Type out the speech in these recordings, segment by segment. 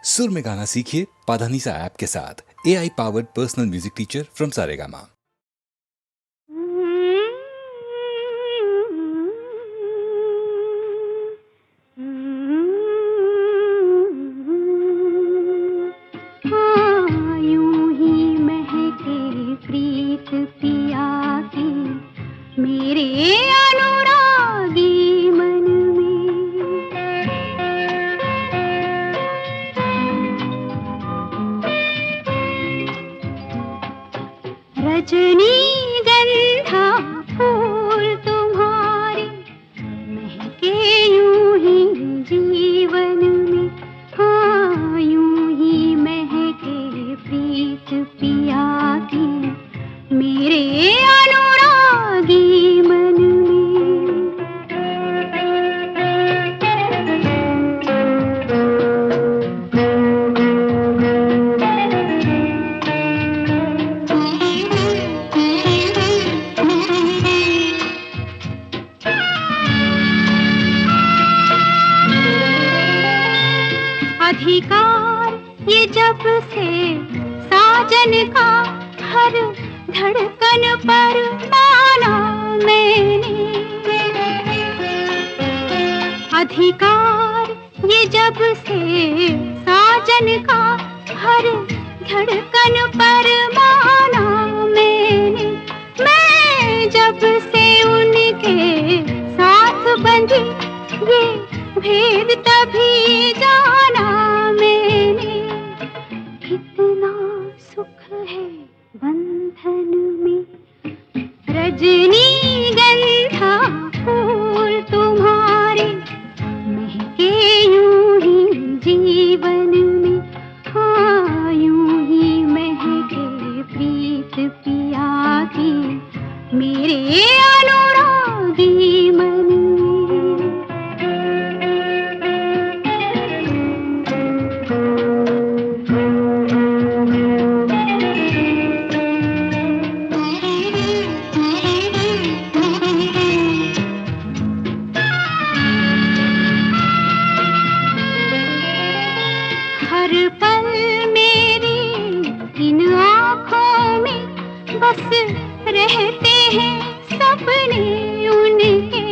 सुर में गाना सीखिए पाधानीसा ऐप के साथ। AI powered personal music teacher from Saregama. यूं ही महके प्रीत पिया की मेरे अनुरागी मन में। रजनीगंधा फूल तुम्हारे महके यूं ही जीवन में। हाँ, यूं ही महके प्रीत पिया की मेरे अनुरागी मन अधिकार ये जब से साजन का हर धड़कन पर माना मैंने। अधिकार ये जब से साजन का हर धड़कन पर माना मैंने। मैं जब से उनके साथ बंधी ये भेद तभी जाना मैंने। कितना सुख है बंधन में। रजनीगंधा फूल तुम्हारे महके यूं ही जीवन में। हाँ, यूं ही महके प्रीत पिया की मेरे अनुरागी मन में। हर पल मेरी इन आँखों में बस रहते हैं सपने उनके।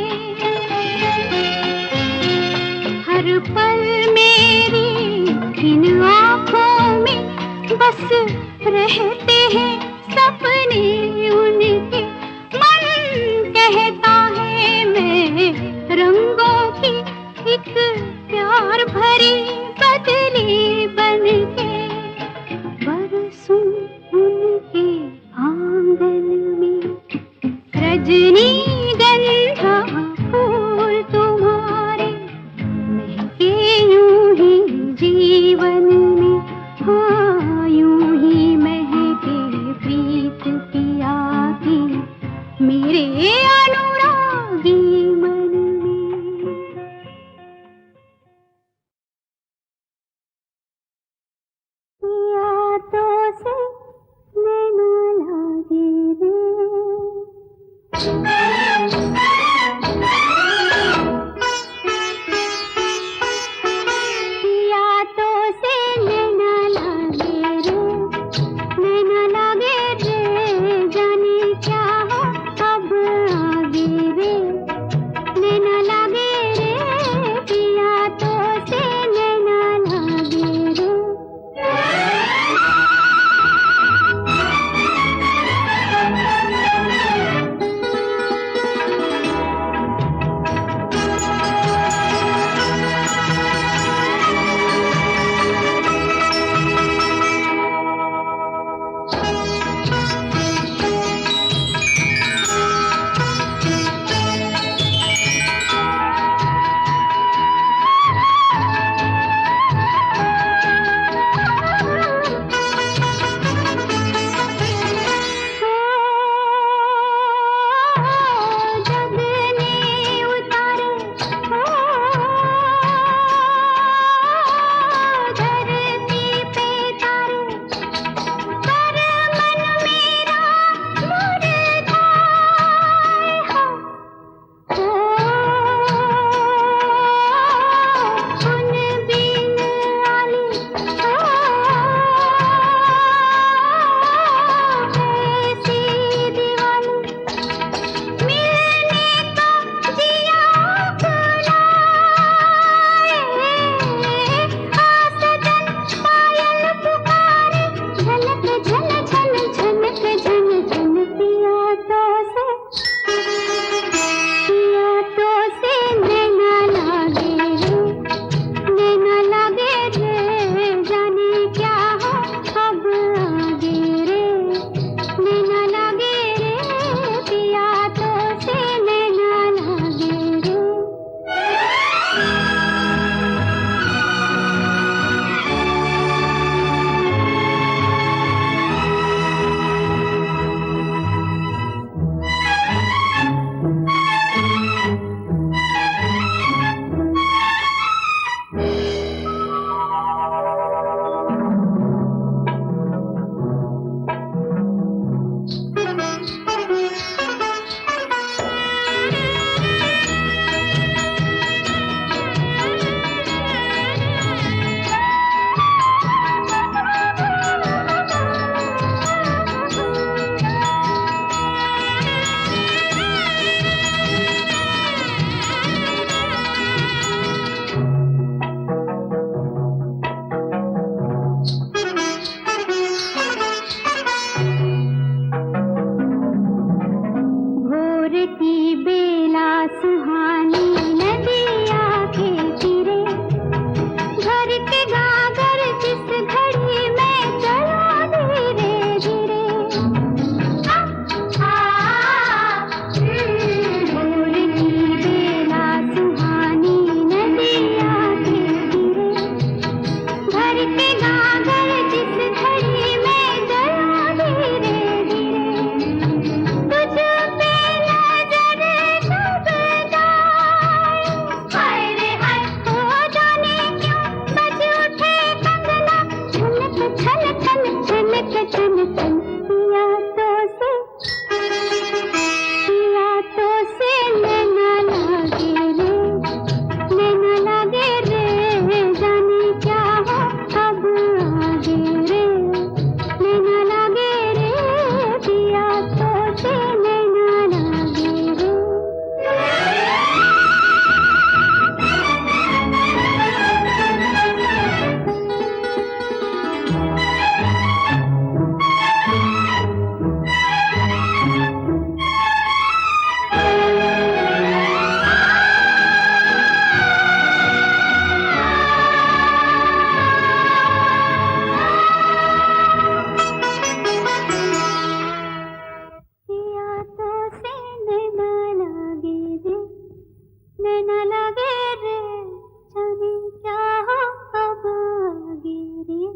हर पल मेरी इन आँखों में बस रहते हैं सपने उनके। मन कहता है मैं रंगों की एक प्यार भरी बदली बनके बरसूं उनके आंगन में। रजनीगंधा फूल तुम्हारे महके यूं ही जीवन में। हाँ, यूं ही महके प्रीत की के नागर जिस घड़ी में जला धीरे धीरे, तुझ पे नजर कब जाए, हाय रे हाय हो जाने क्यों बज उठे कंगना, छनक छन छन छनक छन छन, पिया तो से नैना लागे रे, नैना लागे रे, जाने क्या हो अब आगे रे, नैना लागे रे, पिया तो से नैना लागे रे। पिया तो से नैना लागे रे, नैना लागे रे, जाने क्या हो अब आगे रे।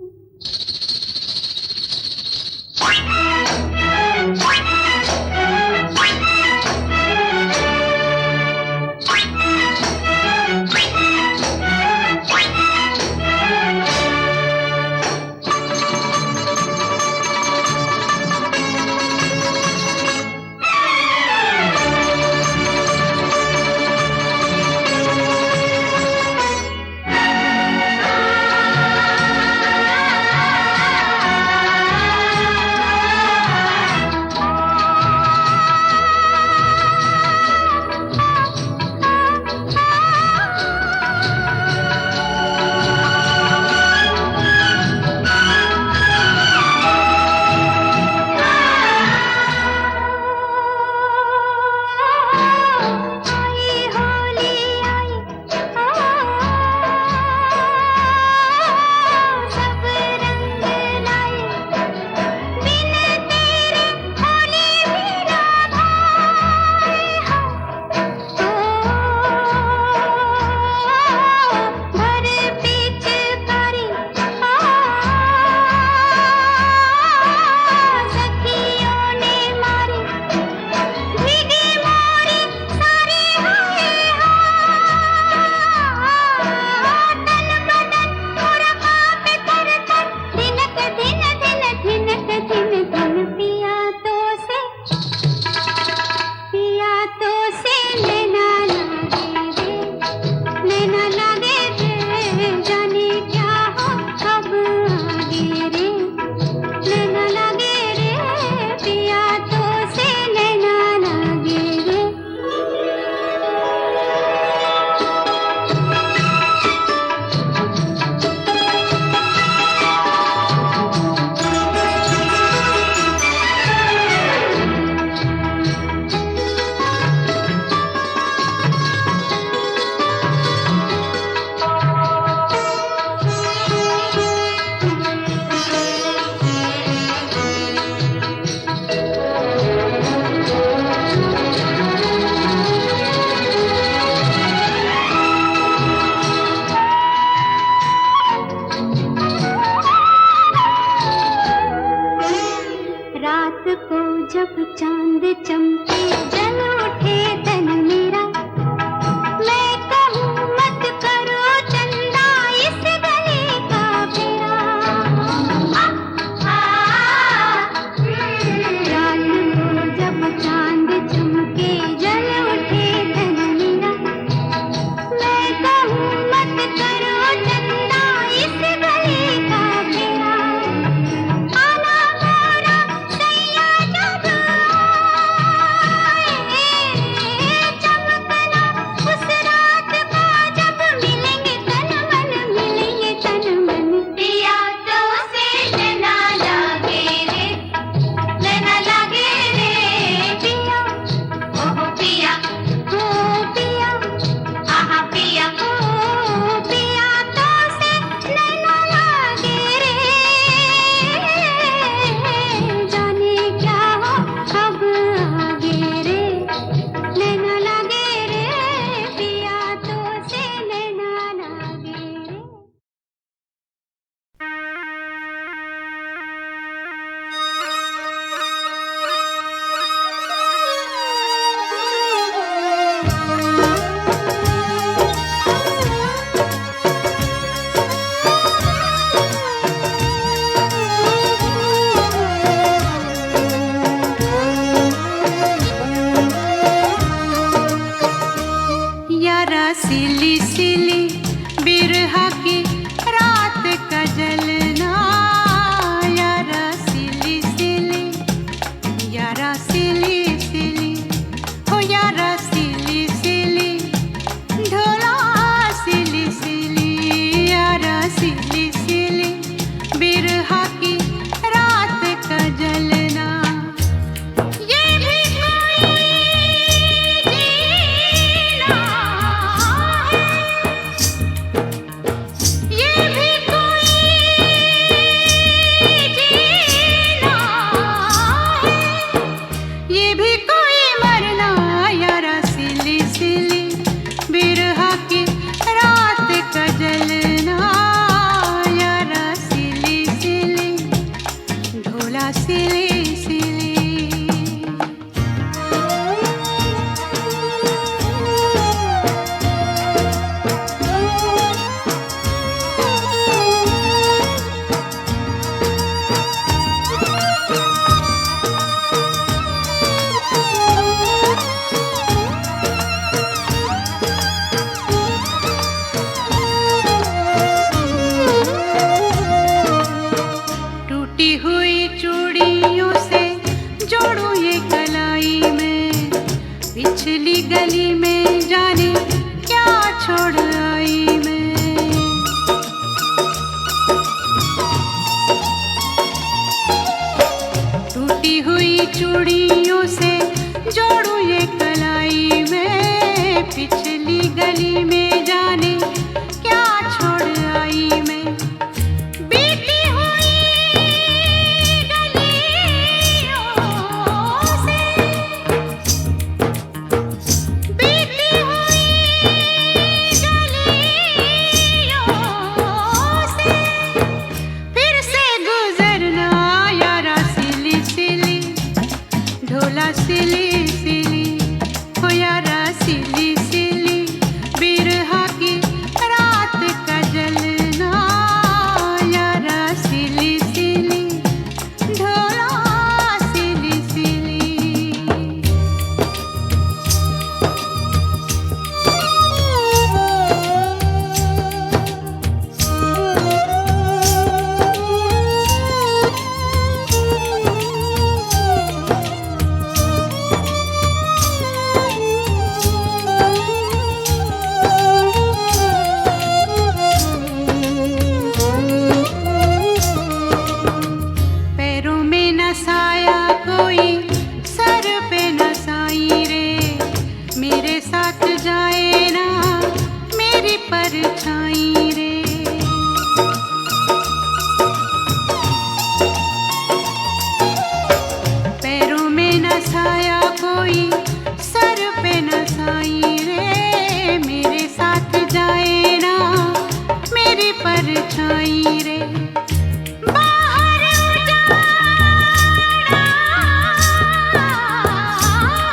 रात को जब चांद चमके जल उठे तन मेरा, मैं कहूँ मत करो चंदा इस गली का फेरा। रात को जब चांद चमके जल उठे तन मेरा, मैं कहूँ मत करो चंदा इस गली का फेरा। आना मोरा सैया जब आए, चूड़ियों से जोड़ू ये कलाई में, पिछली गली में जाने क्या छोड़ आई मैं। बीती हुई गलियों से, बीती हुई गलियों से फिर से गुजरना यारा सिली सिली, ढोला सिली सिली, हो यारा सिली सिली, बिरहा की रात का जलना यारा सिली सिली, ढोला सिली सिली। पैरों में न साया कोई, सर पे न साई रे, मेरे साथ जाए ना मेरी परछाई रे। पैरों में न साया कोई, सर पे न साई रे, मेरे साथ जाए ना मेरी परछाई रे। बाहर उजाड़ा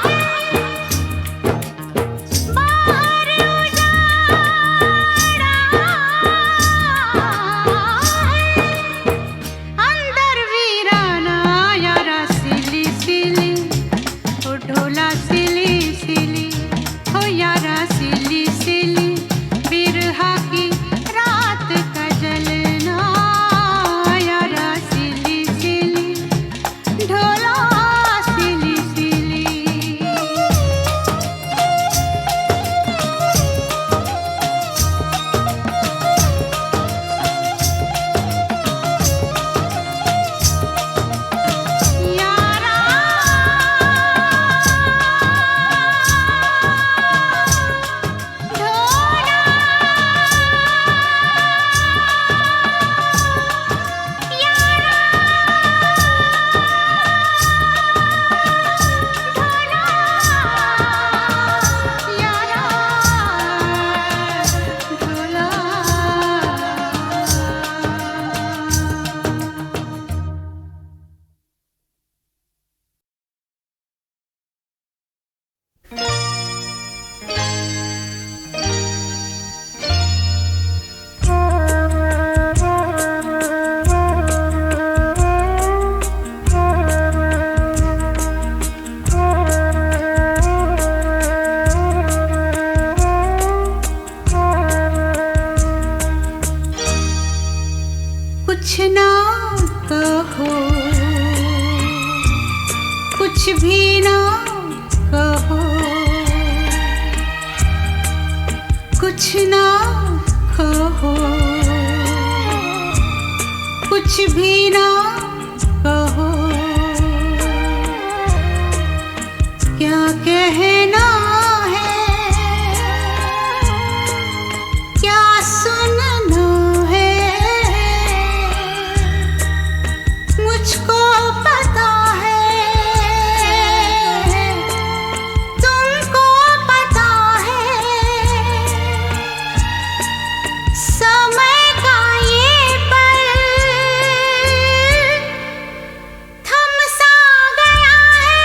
है, बाहर उजाड़ा है, अंदर वीराना यारा सिली सिली, ओ ढोला सिली सिली, हो यारा सिली सिली, बिरहा की रात का जलना यारा सिली सिली, ढोला सिली सिली। यारा ढोला, यारा ढोला, यारा ढोला। कुछ ना कहो, कुछ भी ना कहो, कुछ ना कहो, कुछ भी ना कहो, क्या कहना है, क्या सुनना है, मुझको पता है, तुमको पता है, समय का ये पल थम सा गया है,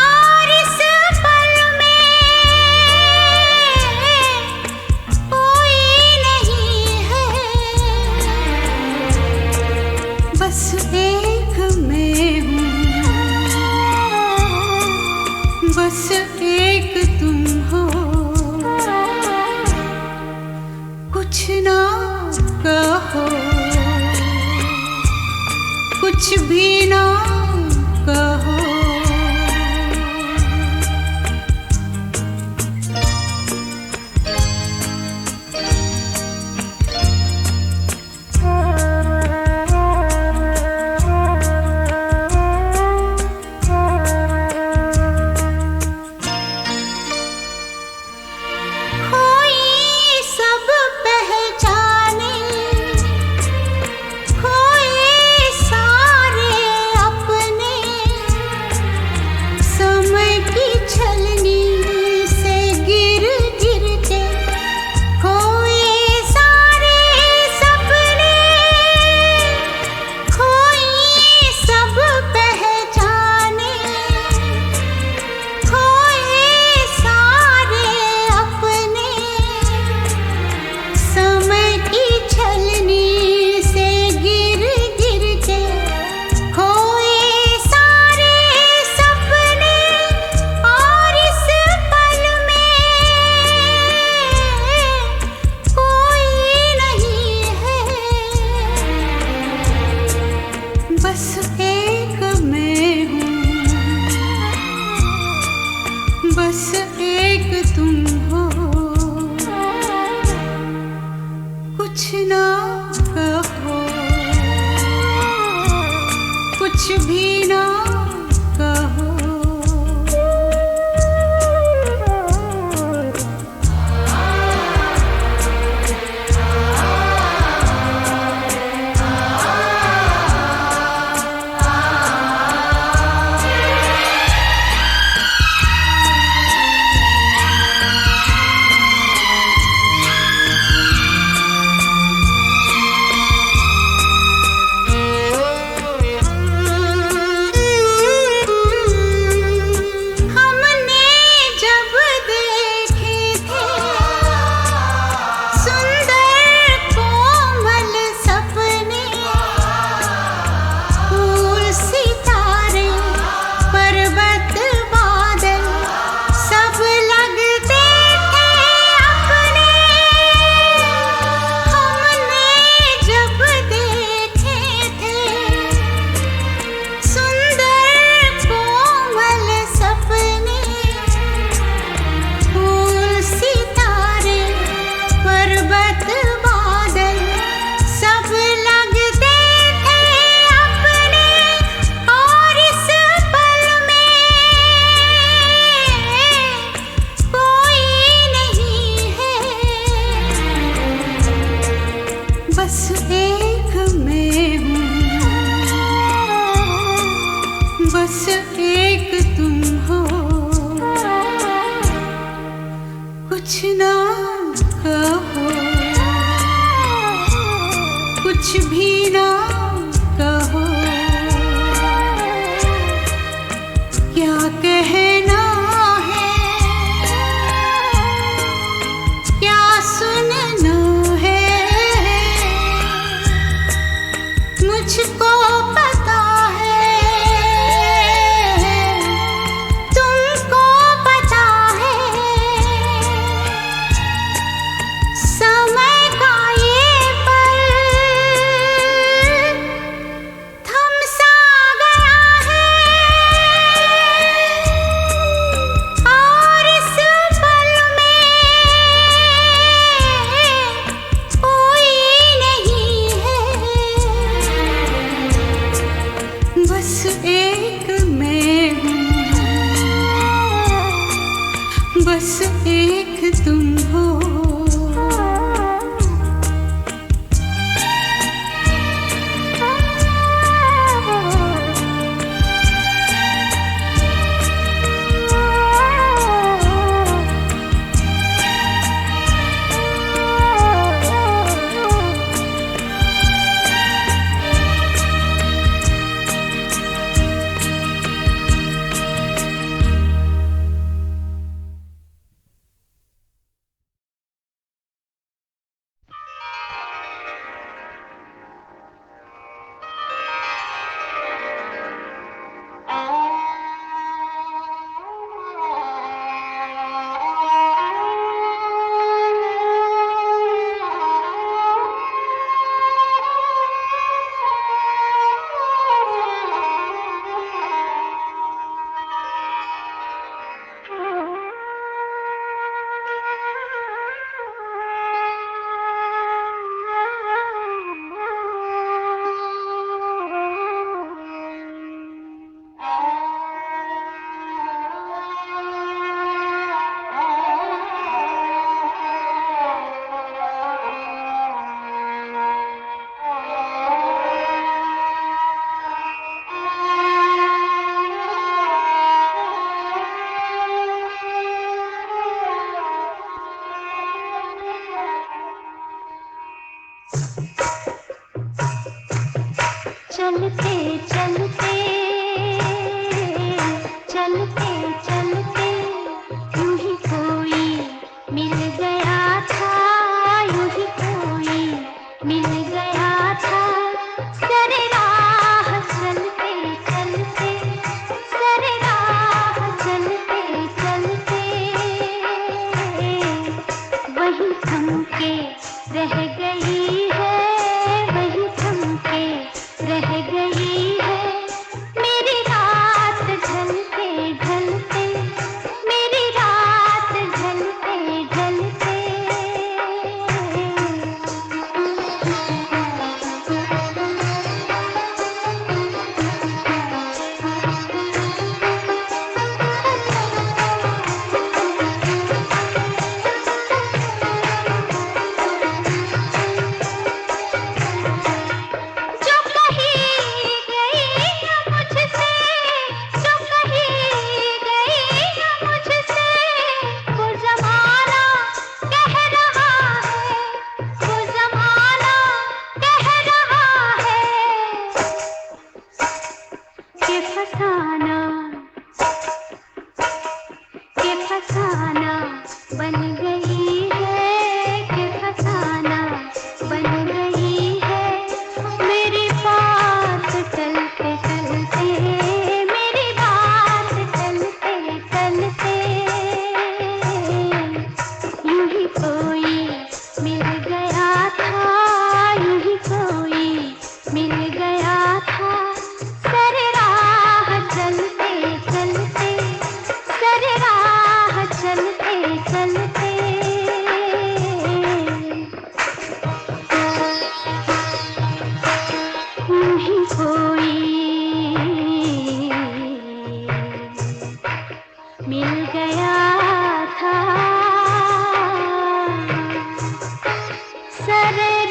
और इस पल में कोई नहीं है, बस एक मैं हूँ, बस एक तुम हो। कुछ ना कहो, कुछ भी ना कहो। कुछ ना कहो, कुछ भी ना कहो। बस एक तुम हो, कुछ ना कहो, कुछ भी ना कहो। क्या कहना है, क्या सुनना है, मुझको पता है, तुमको पता है। समय का ये पल थम सा गया है, और इस पल में कोई नहीं है। बस एक मैं हूँ, बस एक तुम हो। चलते चलते चलते चलते यूं ही कोई मिल गया था, यूं ही कोई मिल गया था। सरे राह चलते चलते, सरे राह चलते चलते वही थम के रह गई है, वही थम के रह गई है। मेरी रात ढलते ढलते, मेरी रात ढलते ढलते।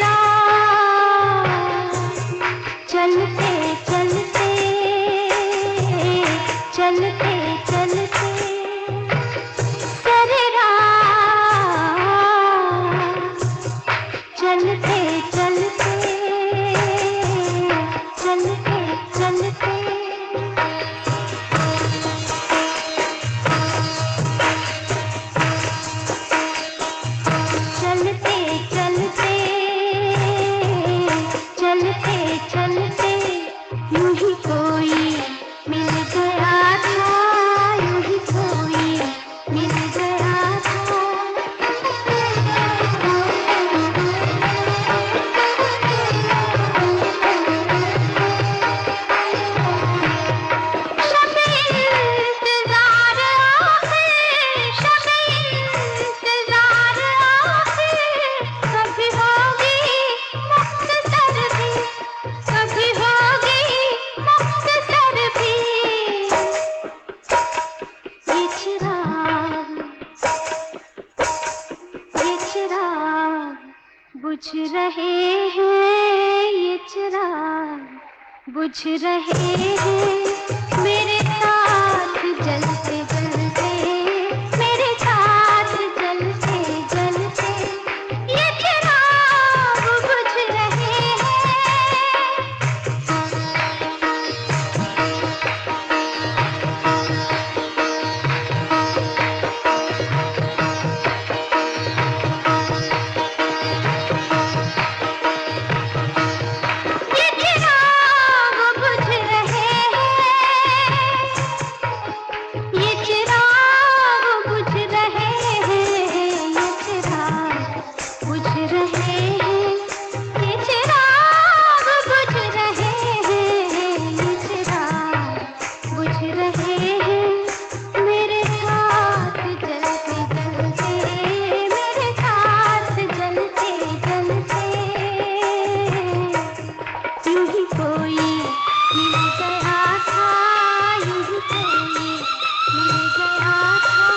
राह चलते चलते चलते चलते तेरे राह चलते चलते चलते चलते चलते चलते चलते चलते यूं ही कोई मिल गया था, यूं ही कोई मिल गया था। शब इंतज़ार आखिर, शब इंतज़ार आखिर, कभी होगी मुख्तसर भी, कभी होगी मुख्तसर भी। ये चिराग बुझ रहे हैं, ये चिराग बुझ रहे हैं मेरे साथ जलते जलते, मेरे साथ जलते जलते ये चिराग बुझ रहे हैं। ये चिराग बुझ रहे हैं, ये चिराग बुझ रहे हैं, ये चिराग बुझ रहे हैं, ये चिराग बुझ रहे हैं, ये चिराग बुझ रहे हैं मेरे साथ जलते जलते, मेरे साथ जलते जलते। यूं ही कोई मिल गया था, यूं ही कोई मिल गया था।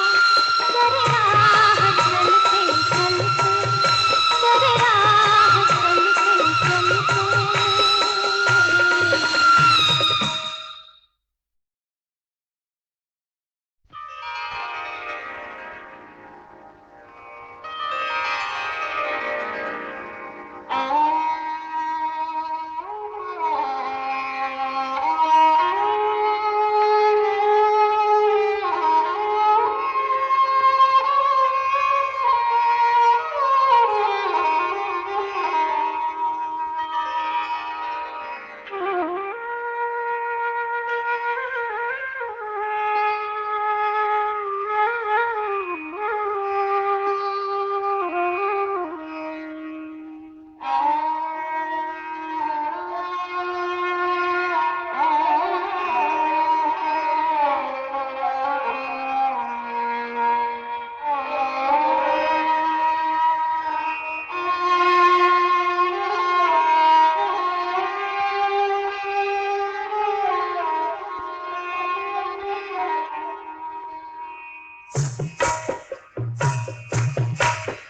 तेरे राह चलते चलते, तेरे राह चलते चलते।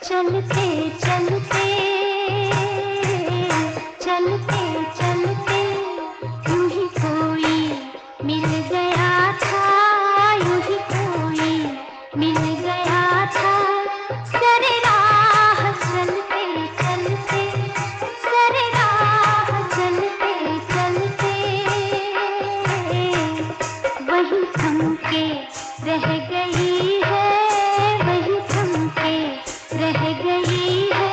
चलते चलते चलते चलते यूं ही कोई मिल गया था, यूं ही कोई मिल गया था। तेरे राह चलते चलते, तेरे राह चलते चलते वही थम के रह गई है, वही थम के रह गई है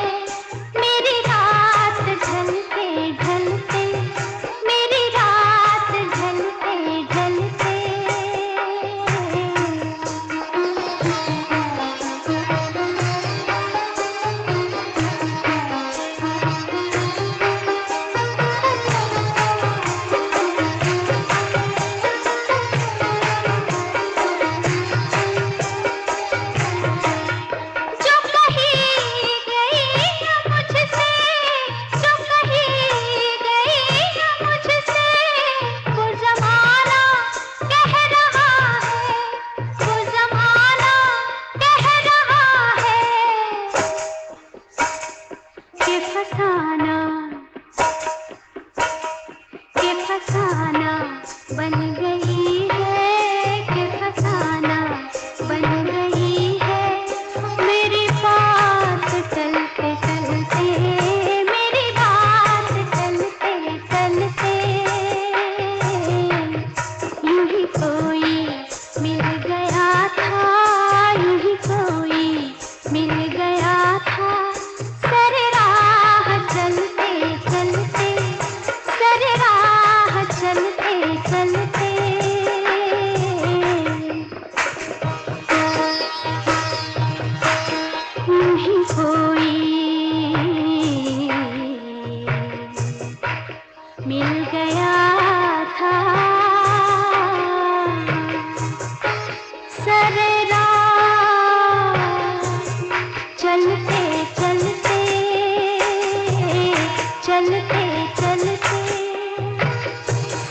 चलते चलते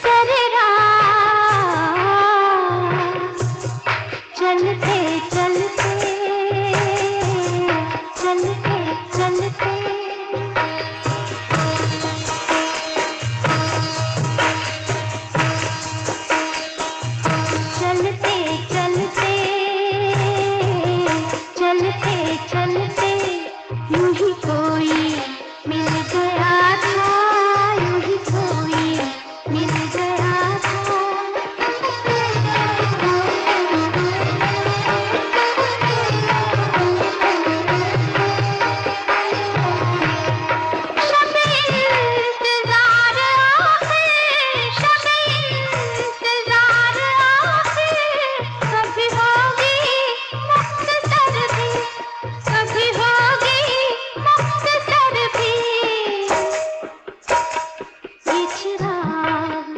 तेरे राह चलते चलते चलते चलते चलते चलते चलते चलते यूं ही कोई मिल गया था यूं ही कोई मिल गया था शब इंतजार आखिर शब इंतजार आखिर कभी होगी मुख्तसर भी कभी होगी मुख्तसर भी ये चिराग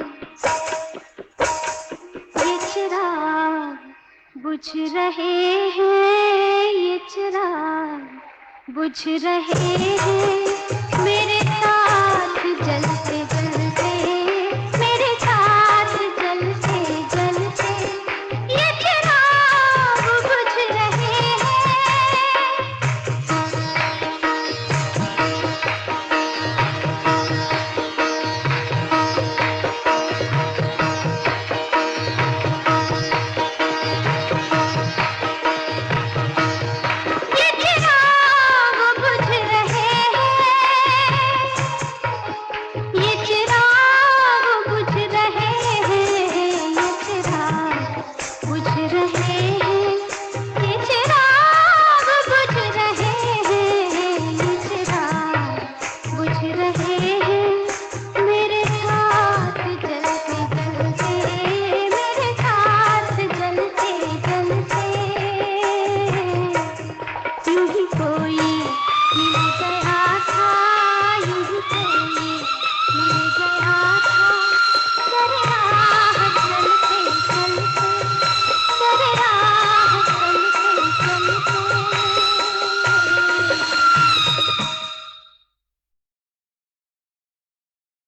बुझ रहे हैं ये चिराग बुझ रहे हैं मेरे साथ जलते जलते मेरे साथ जलते जलते ये चिराग बुझ रहे हैं ये चिराग बुझ रहे हैं ये चिराग बुझ रहे हैं ये चिराग बुझ रहे हैं ये चिराग बुझ रहे हैं ये चिराग बुझ रहे हैं मेरे साथ जलते जलते मेरे साथ जलते जलते यूं ही कोई मिल गया था यूं ही कोई मिल गया